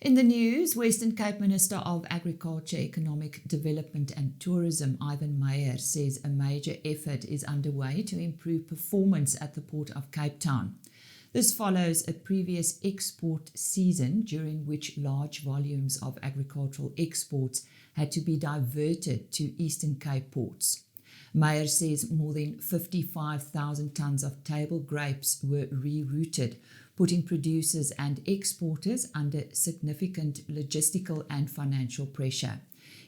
In the news, Western Cape Minister of Agriculture, Economic Development and Tourism, Ivan Meyer, says a major effort is underway to improve performance at the Port of Cape Town. This follows a previous export season during which large volumes of agricultural exports had to be diverted to Eastern Cape ports. Meyer says more than 55,000 tonnes of table grapes were rerouted, putting producers and exporters under significant logistical and financial pressure.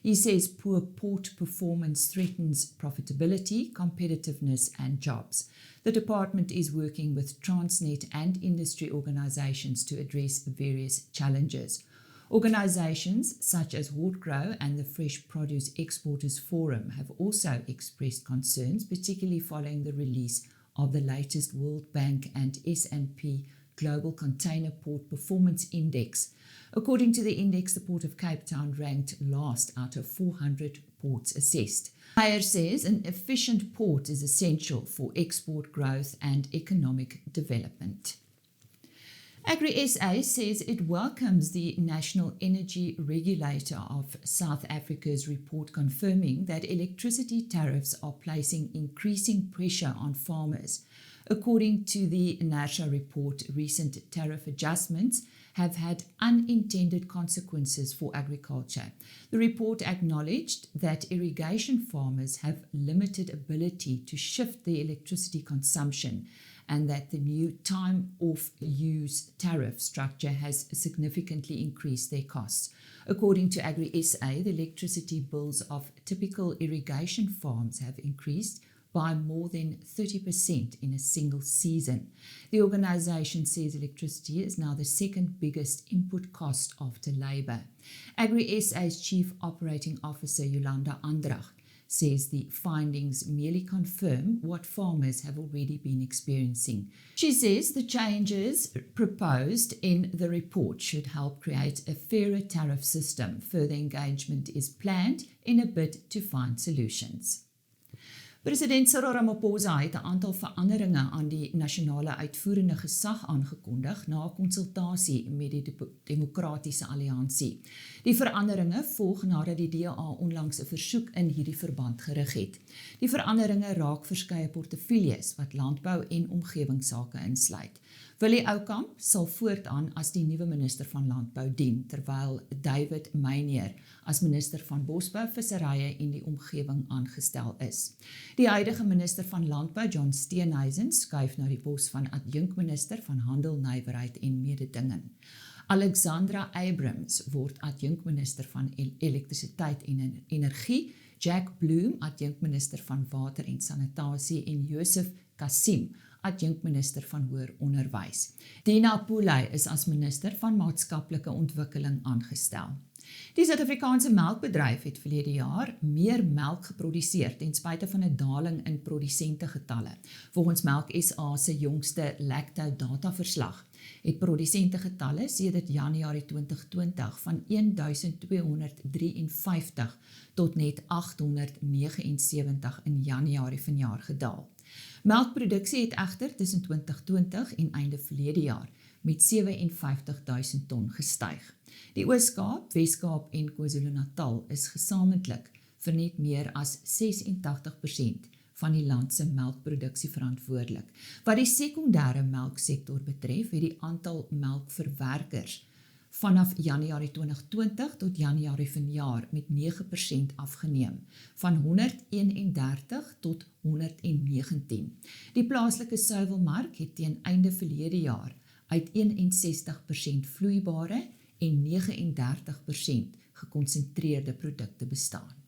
He says poor port performance threatens profitability, competitiveness and jobs. The department is working with Transnet and industry organisations to address various challenges. Organisations such as Hortgrow and the Fresh Produce Exporters Forum have also expressed concerns, particularly following the release of the latest World Bank and S&P Global Container Port Performance Index. According to the index, the Port of Cape Town ranked last out of 400 ports assessed. Meyer says an efficient port is essential for export growth and economic development. AgriSA says it welcomes the National Energy Regulator of South Africa's report confirming that electricity tariffs are placing increasing pressure on farmers. According to the NERSA report, recent tariff adjustments have had unintended consequences for agriculture. The report acknowledged that irrigation farmers have limited ability to shift their electricity consumption and that the new time-off-use tariff structure has significantly increased their costs. According to AgriSA, the electricity bills of typical irrigation farms have increased by more than 30% in a single season. The organisation says electricity is now the second biggest input cost after labour. AgriSA's Chief Operating Officer Yolanda Andrach says the findings merely confirm what farmers have already been experiencing. She says the changes proposed in the report should help create a fairer tariff system. Further engagement is planned in a bid to find solutions. President Cyril Ramaphosa het 'n aantal veranderinge aan die nasionale uitvoerende gesag aangekondig na 'n konsultasie met die Demokratiese Alliansie. Die veranderinge volg nadat die DA onlangs 'n versoek in hierdie verband gerig het. Die veranderinge raak verskeie portefeuilles wat landbou en omgewingsake insluit. Willie Oukamp sal voortaan as die nuwe minister van Landbou dien, terwyl David Meinier as minister van Bosbou, Visserye en die Omgewing aangestel is. Die huidige minister van Landbou, John Steenhuisen, skuif na die pos van adjunkminister van Handel, Nywerheid en Mededinging. Alexandra Abrams word adjunkminister van Elektrisiteit en Energie, Jack Bloom adjunkminister van Water en Sanitasie en Joseph Kassim adjunkminister van Hoër Onderwys. Dina Pooley is as minister van Maatskaplike Ontwikkeling aangestel. Die Suid-Afrikaanse melkbedryf het verlede jaar meer melk geproduseer ten spyte van 'n daling in produsentegetalle. Volgens Melk SA se jongste Lacto dataverslag het produsentegetalle sedert Januarie 2020 van 1253 tot net 879 in Januarie vanjaar gedaal. Melkproduksie het egter tussen 2020 en einde verlede jaar met 57.000 ton gestyg. Die Oos-Kaap, Wes-Kaap en KwaZulu-Natal is gesamentlik vir net meer as 86% van die land se melkproduksie verantwoordelik. Wat die sekondêre melksektor betref, het die aantal melkverwerkers vanaf Januarie 2020 tot Januarie vanjaar met 9% afgeneem, van 131 tot 119. Die plaaslike suiwelmark het teen einde verlede jaar uit 61% vloeibare en 39% gekonsentreerde produkte bestaan.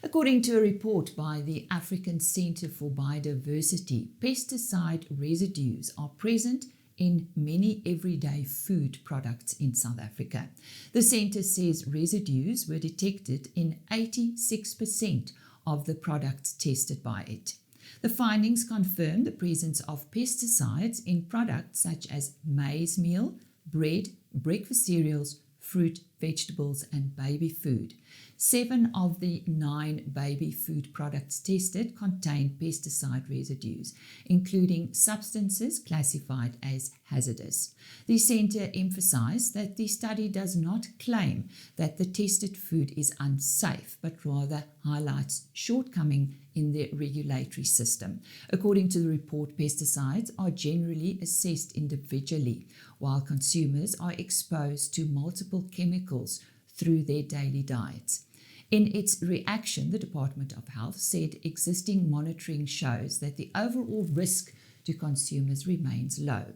According to a report by the African Centre for Biodiversity, pesticide residues are present in many everyday food products in South Africa. The centre says residues were detected in 86% of the products tested by it. The findings confirm the presence of pesticides in products such as maize meal, bread, breakfast cereals, fruit, vegetables and baby food. 7 of the 9 baby food products tested contained pesticide residues, including substances classified as hazardous. The centre emphasised that the study does not claim that the tested food is unsafe, but rather highlights shortcoming in the regulatory system. According to the report, pesticides are generally assessed individually, while consumers are exposed to multiple chemicals through their daily diets. In its reaction, the Department of Health said existing monitoring shows that the overall risk to consumers remains low.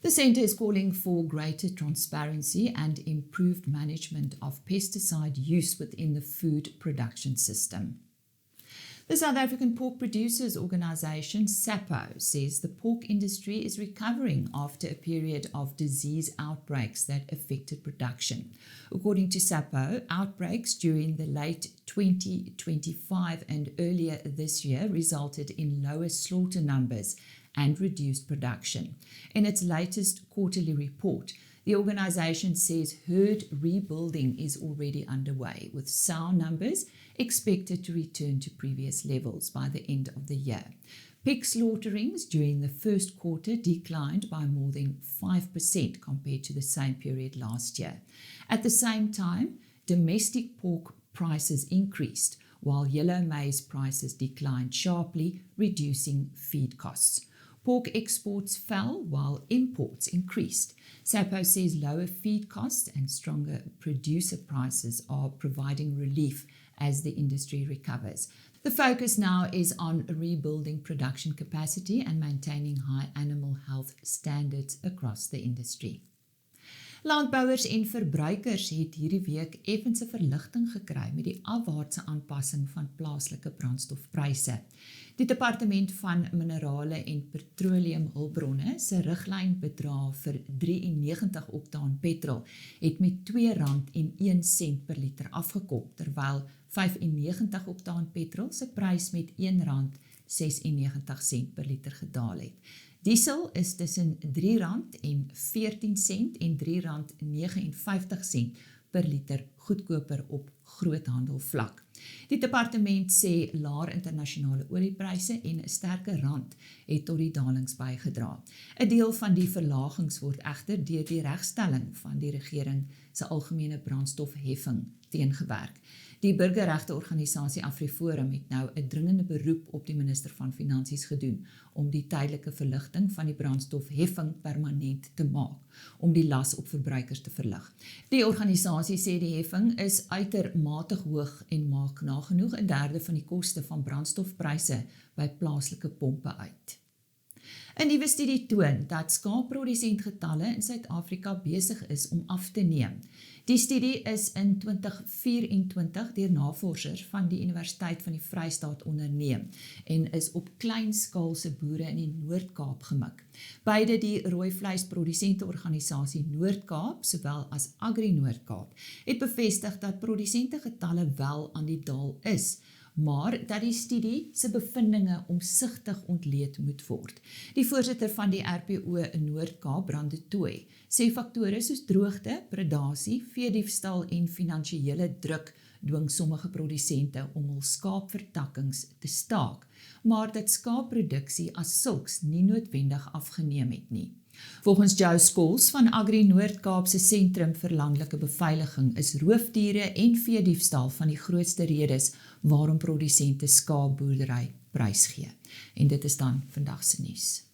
The centre is calling for greater transparency and improved management of pesticide use within the food production system. The South African Pork Producers Organisation, SAPO, says the pork industry is recovering after a period of disease outbreaks that affected production. According to SAPO, outbreaks during the late 2025 and earlier this year resulted in lower slaughter numbers and reduced production. In its latest quarterly report, the organisation says herd rebuilding is already underway, with sow numbers expected to return to previous levels by the end of the year. Pig slaughterings during the first quarter declined by more than 5% compared to the same period last year. At the same time, domestic pork prices increased, while yellow maize prices declined sharply, reducing feed costs. Pork exports fell while imports increased. SAPO says lower feed costs and stronger producer prices are providing relief as the industry recovers. The focus now is on rebuilding production capacity and maintaining high animal health standards across the industry. Landbouers en verbruikers het hierdie week effense verligting gekry met die afwaartse aanpassing van plaaslike brandstofpryse. Die Departement van Minerale en Petroleumhulpbronne se riglynbedrag vir 93 oktaan petrol het met R2.01 per liter afgekom, terwyl 95 oktaan petrol se prys met R1.96 per liter gedaal het. Diesel is tussen R3.14 en R3.59 per liter goedkoper op groothandelvlak. Die departement sê laer internasionale oliepryse en 'n sterker rand het tot die dalings bygedra. 'n Deel van die verlagings word egter deur die regstelling van die regering se algemene brandstofheffing teengewerk. Die burgerregteorganisasie AfriForum het nou 'n dringende beroep op die minister van Finansies gedoen om die tydelike verligting van die brandstofheffing permanent te maak, om die las op verbruikers te verlig. Die organisasie sê die heffing is uitermate hoog en maak nagenoeg 1/3 van die koste van brandstofpryse by plaaslike pompe uit. 'n Nuwe studie toon dat skaapprodusentgetalle in Suid-Afrika besig is om af te neem. Die studie is in 2024 deur navorsers van die Universiteit van die Vrystaat onderneem en is op kleinskaalse boere in die Noord-Kaap gemik. Beide die rooivleisprodusenteorganisasie Noord-Kaap, sowel as Agri Noord-Kaap, het bevestig dat produsentengetalle wel aan die daal is, maar dat die studie se bevindinge omsigtig ontleed moet word. Die voorsitter van die RPO in Noord-Kaap, Brande Tooi, sê faktore soos droogte, predasie, veediefstal en finansiële druk dwing sommige produsente om hul skaapvertakkings te staak, maar dat skaapproduksie as sulks nie noodwendig afgeneem het nie. Volgens Joe Scholes van Agri Noord-Kaap se Sentrum vir Landelike Beveiliging is roofdiere en veediefstal van die grootste redes waarom produsente skaapboerdery prysgee. En dit is dan vandag se nuus.